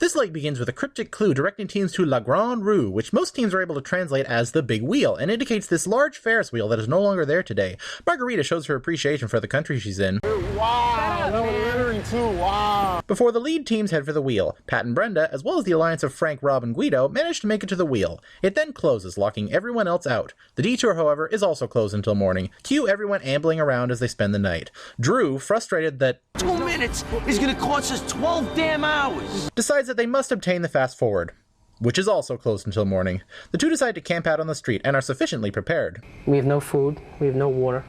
This leg begins with a cryptic clue directing teams to La Grande Roue, which most teams are able to translate as the Big Wheel, and indicates this large Ferris wheel that is no longer there today. Margarita shows her appreciation for the country she's in. Wow, that was littering too, wow. Before the lead teams head for the wheel, Pat and Brenda, as well as the alliance of Frank, Rob, and Guido, manage to make it to the wheel. It then closes, locking everyone else out. The detour, however, is also closed until morning. Cue everyone ambling around as they spend the night. Drew, frustrated that 2 minutes is gonna cost us 12 damn hours, decides that they must obtain the fast forward, which is also closed until morning. The two decide to camp out on the street and are sufficiently prepared. We have no food, we have no water.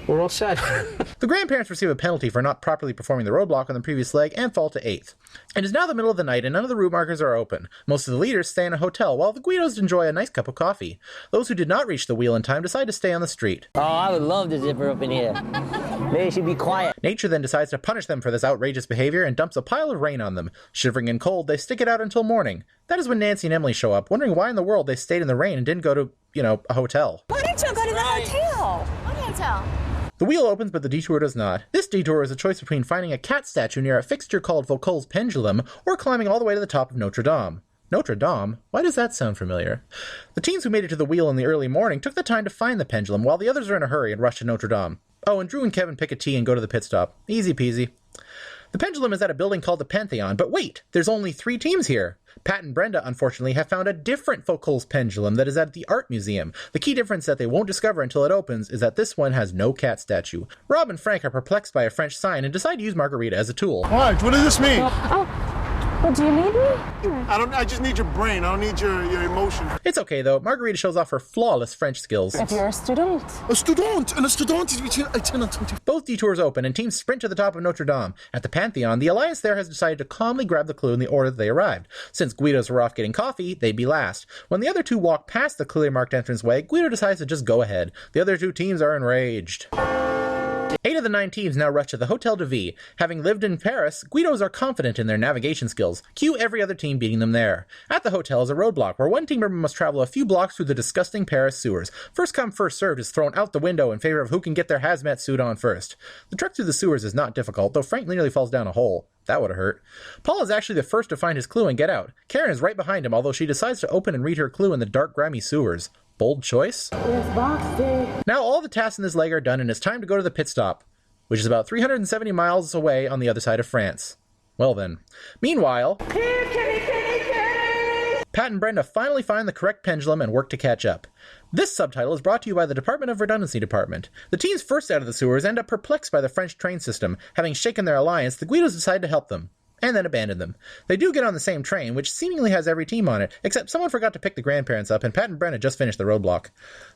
We're all set. The grandparents receive a penalty for not properly performing the roadblock on the previous leg and fall to 8th. It is now the middle of the night and none of the route markers are open. Most of the leaders stay in a hotel while the Guidos enjoy a nice cup of coffee. Those who did not reach the wheel in time decide to stay on the street. Oh, I would love to zipper up in here. Maybe it should be quiet. Nature then decides to punish them for this outrageous behavior and dumps a pile of rain on them. Shivering and cold, they stick it out until morning. That is when Nancy and Emily show up, wondering why in the world they stayed in the rain and didn't go to, a hotel. Why didn't you go to the hotel? What hotel? The wheel opens, but the detour does not. This detour is a choice between finding a cat statue near a fixture called Foucault's Pendulum, or climbing all the way to the top of Notre Dame. Notre Dame? Why does that sound familiar? The teams who made it to the wheel in the early morning took the time to find the pendulum, while the others are in a hurry and rush to Notre Dame. Oh, and Drew and Kevin pick a tea and go to the pit stop. Easy peasy. The pendulum is at a building called the Pantheon, but wait, there's only 3 teams here. Pat and Brenda, unfortunately, have found a different Foucault's pendulum that is at the art museum. The key difference that they won't discover until it opens is that this one has no cat statue. Rob and Frank are perplexed by a French sign and decide to use Margarita as a tool. What does this mean? Well, do you need me? I just need your brain. I don't need your emotion. It's okay, though. Margarita shows off her flawless French skills. If you're a student. A student is between 18 and 20. Both detours open, and teams sprint to the top of Notre Dame. At the Pantheon, the Alliance there has decided to calmly grab the clue in the order that they arrived. Since Guidos were off getting coffee, they'd be last. When the other two walk past the clearly marked entranceway, Guido decides to just go ahead. The other 2 teams are enraged. 8 of the 9 teams now rush to the Hotel de Ville. Having lived in Paris, Guidos are confident in their navigation skills. Cue every other team beating them there. At the hotel is a roadblock where one team member must travel a few blocks through the disgusting Paris sewers. First come, first served is thrown out the window in favor of who can get their hazmat suit on first. The trek through the sewers is not difficult, though Frank nearly falls down a hole. That would have hurt. Paul is actually the first to find his clue and get out. Karen is right behind him, although she decides to open and read her clue in the dark, grimy sewers. Bold choice? Now all the tasks in this leg are done and it's time to go to the pit stop, which is about 370 miles away on the other side of France. Well then. Meanwhile, Pat and Brenda finally find the correct pendulum and work to catch up. This subtitle is brought to you by the Department of Redundancy Department. The teams first out of the sewers end up perplexed by the French train system. Having shaken their alliance, the Guidos decide to help them, and then abandon them. They do get on the same train, which seemingly has every team on it, except someone forgot to pick the grandparents up, and Pat and Brenda just finished the roadblock.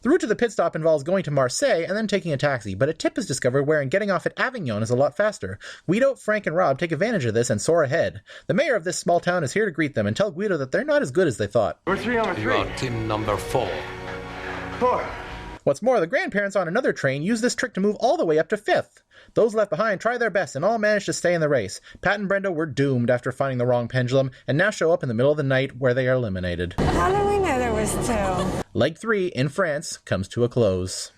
The route to the pit stop involves going to Marseille and then taking a taxi, but a tip is discovered wherein getting off at Avignon is a lot faster. Guido, Frank, and Rob take advantage of this and soar ahead. The mayor of this small town is here to greet them and tell Guido that they're not as good as they thought. We're 3 on 3. You are team number 4. 4. What's more, the grandparents on another train use this trick to move all the way up to 5th. Those left behind try their best and all manage to stay in the race. Pat and Brenda were doomed after finding the wrong pendulum and now show up in the middle of the night where they are eliminated. How did we know there was 2? Leg 3 in France comes to a close.